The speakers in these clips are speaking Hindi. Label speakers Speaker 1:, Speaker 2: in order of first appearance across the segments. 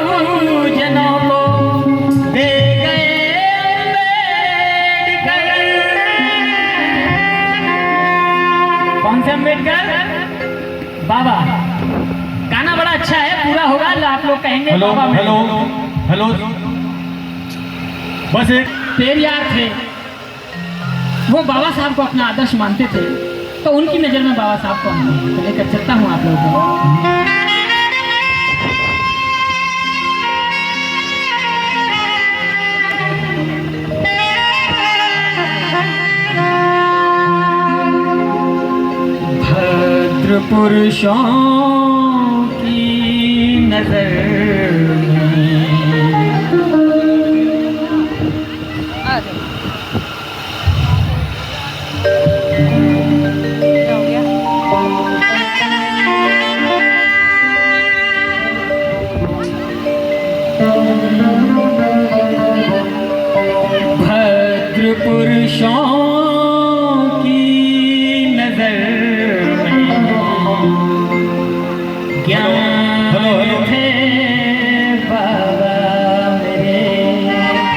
Speaker 1: बहुजनों को दे गए अम्बेडकर। कौन से अम्बेडकर? बाबा। गाना बड़ा अच्छा है, पूरा होगा, आप लोग कहेंगे
Speaker 2: हेलो
Speaker 1: बाबा
Speaker 2: हेलो हेलो। बस एक
Speaker 1: पेरियार थे, वो बाबा साहब को अपना आदर्श मानते थे, तो उनकी नजर में बाबा साहब को तो लेकर चलता हूँ आप लोगों को। भद्र पुरुषों की नजर भद्र पुरुषों की नजर में ज्ञान थे बाबा मेरे।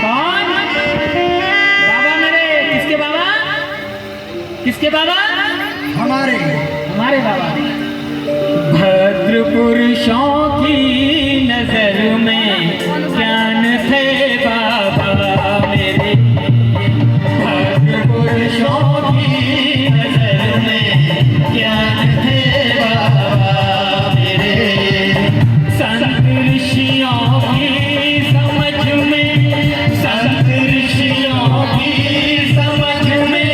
Speaker 1: कौन बाबा मेरे? किसके बाबा? किसके बाबा?
Speaker 2: हमारे
Speaker 1: बाबा। भद्र पुरुषों की नजर में ज्ञान थे बाबा मेरे। भद्र पुरुषों की नजर में ज्ञान थे बाबा मेरे। संत ऋषियों की समझ में, संत ऋषियों की समझ में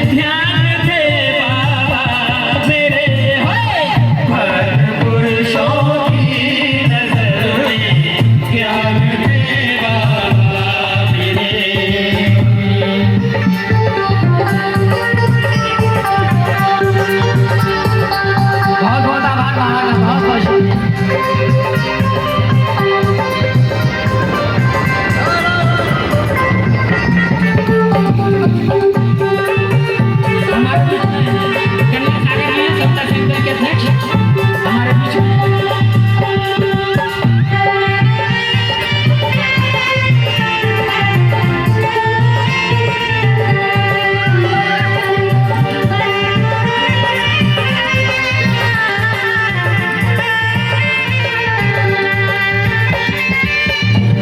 Speaker 1: ध्यान थे बाबा मेरे। भद्र पुरुषों की नजर में ज्ञान थे बाबा मेरे। बहुत बहुत आभार महाराज, बहुत खुश। हमारे कन्या सागर आए सप्ताह सेंटर के अध्यक्ष हमारे बीच में।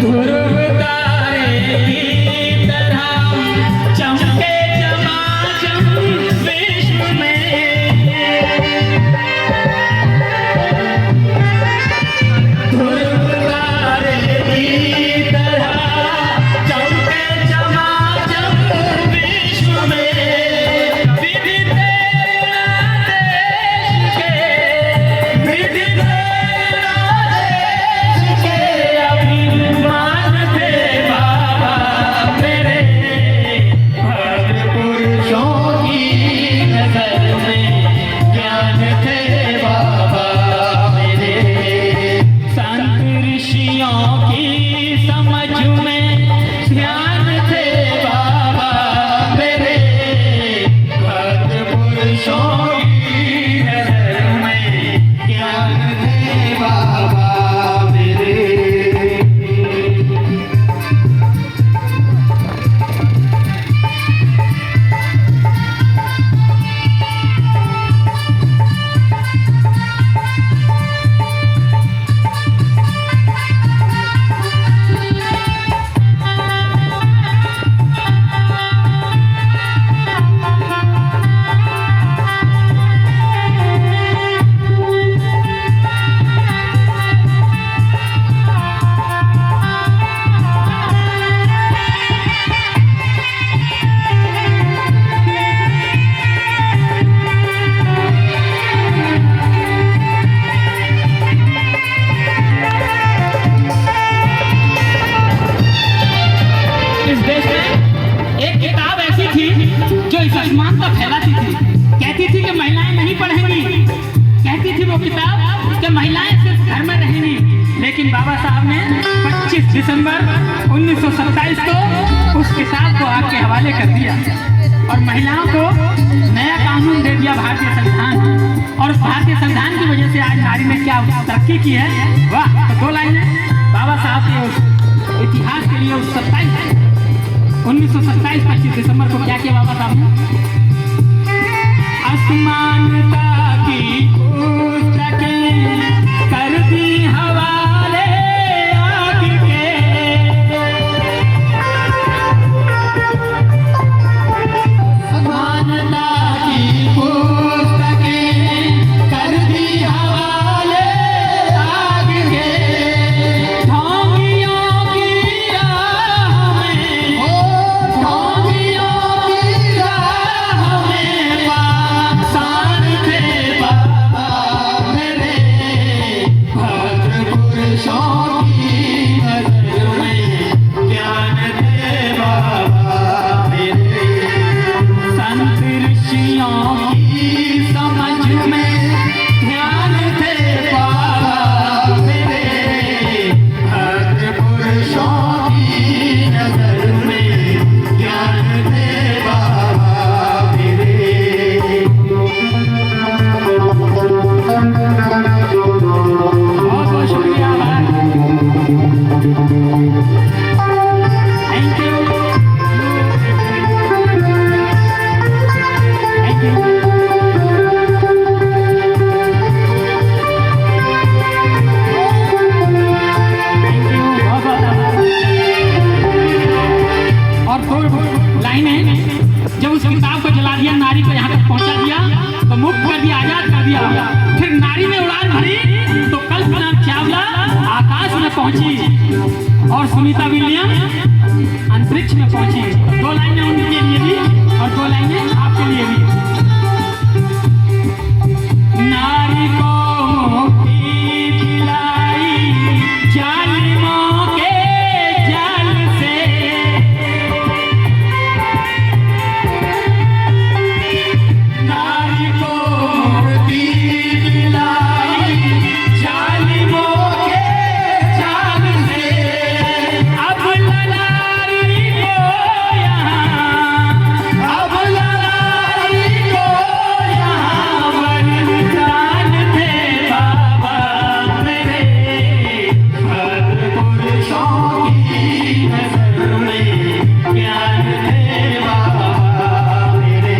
Speaker 1: ध्रुव तारे की तरह चमके चमाचम विश्व में। ध्रुव तारे की तरह चमके चमाचम विश्व में। विधि तेरा देश के, विधि तेरा देश के अभिमान थे बाबा मेरे। भद्र पुरुषों की नजर में ज्ञान थे बाबा मेरे। संत ऋषियों की समझ में ज्ञान थे बाबा मेरे। भद्र पुरुषों की नजर में ज्ञान थे बाबा मेरे। इस देश में एक किताब ऐसी थी जो इस आसमान पर फैलाती थी, कहती थी कि महिलाएं नहीं पढ़ेंगी, कहती थी वो किताब कि महिलाएं सिर्फ घर में रहेंगी। लेकिन बाबा साहब ने 25 दिसंबर 1927 को उस किताब को आपके हवाले कर दिया और महिलाओं को नया कानून दे दिया भारतीय संविधान। और उस भारतीय संविधान की वजह से आज नारी ने क्या तरक्की की है, वाह। तो 2 लाइनें बाबा 27-25 दिसंबर को क्या किया बाबा साहब ने? असमानता की पुस्तकें कर दी हवाले आग के, असमानता की पुस्तकें कर दी हवाले आग के, ढोंगियों की राह में, ढोंगियों की राह में पासान थे बाबा मेरे, भद्र पुरुषों की नजर में ज्ञान थे बाबा मेरे, संत ऋषियों की समझ में ध्यान थे बाबा मेरे, भद्र पुरुषों की नजर में ज्ञान थे बाबा मेरे। बहुत बहुत शुक्रिया थैंक यू थैंक यू। और दो लाइनें, जब उस किताब को जला दिया, नारी को यहाँ तक पहुँचा दिया तो मुक्त कर दिया, आजाद कर दिया, फिर नारी ने उड़ान भरी तो कल्पना चावला आकाश में पहुंची और सुनीता विलियम अंतरिक्ष में पहुंची। दो लाइनें उनके लिए भी और दो लाइनें आपके लिए भी। नारी को मुक्ति दिलाई जालिमों के जाल से, नारी को मुक्ति दिलाई जालिमों के जाल से, अब ललारी को यहाँ, अब ललारी को यहाँ वरदान थे बाबा मेरे, भद्र पुरुषों की नजर में ज्ञान थे बाबा मेरे।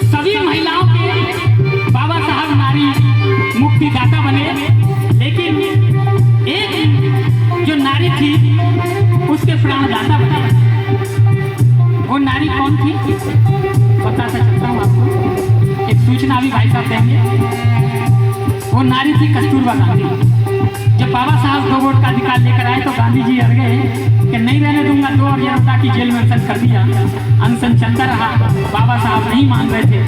Speaker 1: सभी महिलाओं के बाबा साहब नारी मुक्तिदाता बने, लेकिन एक जो नारी थी उसके प्राणदाता बने। वो नारी कौन थी बता सकता हूँ आपको, एक सूचना भी भाई साहब देंगे। वो नारी थी कस्तूरबा गांधी। जब बाबा साहब 2 वोट का अधिकार लेकर आए तो गांधी जी अड़ गए कि नहीं रहने दूंगा, 2 और जनता की जेल में अनशन कर दिया। अनशन चलता रहा, बाबा साहब नहीं मान रहे थे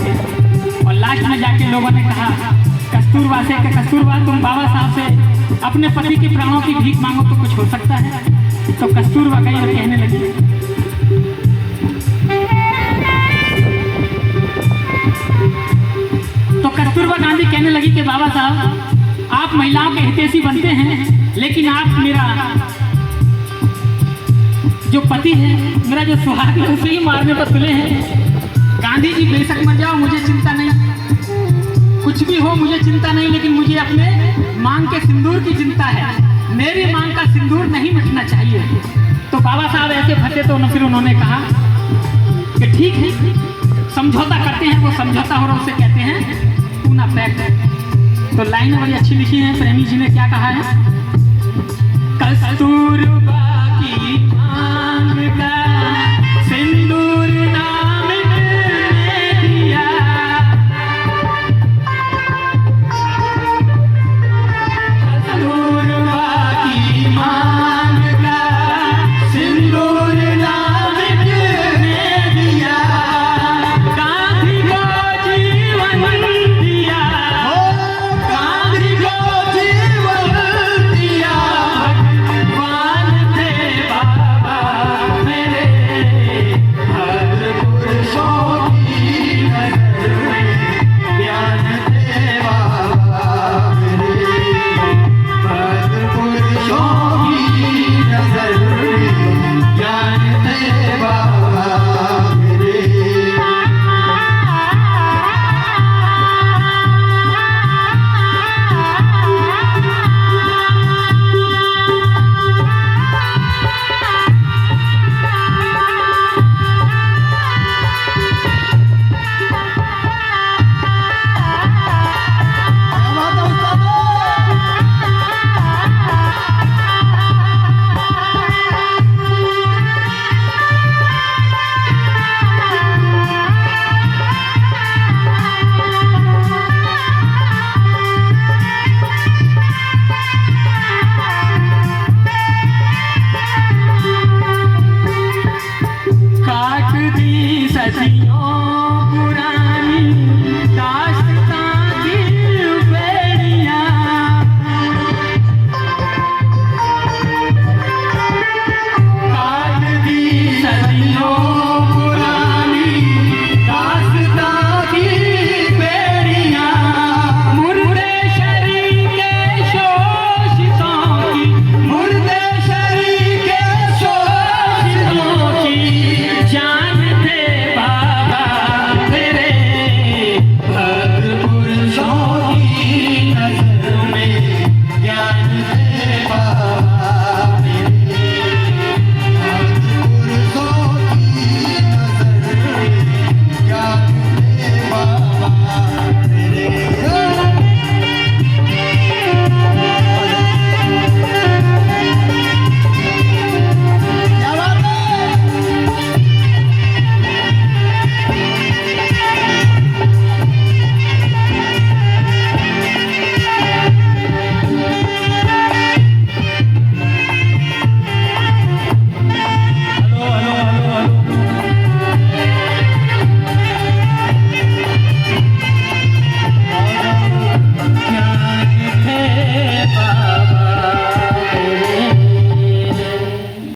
Speaker 1: और लास्ट में जाके लोगों ने कहा कस्तूरबा से कि कस्तूरबा तुम बाबा साहब से अपने पति के प्राणों की भीख मांगो तो कुछ हो सकता है। तो कस्तूरबा गई और कहने लगी, तो कस्तूरबा गांधी कहने लगी कि बाबा साहब आप महिलाओं के हितैषी बनते हैं, लेकिन आप मेरा जो पति है, मेरा जो सुहाग है, उसे ही मारने पर तुले हैं। गांधी जी बेशक मर जाओ, मुझे चिंता नहीं, कुछ भी हो मुझे चिंता नहीं, लेकिन मुझे अपने मांग के सिंदूर की चिंता है। मेरी मांग का सिंदूर नहीं मिटना चाहिए। तो बाबा साहब ऐसे फंसे तो फिर उन्होंने कहा कि ठीक है, समझौता करते हैं। वो समझौता हो रहा उसे कहते हैं पूना पैक्ट। तो लाइन बड़ी अच्छी लिखी है, प्रेमी जी ने क्या कहा है,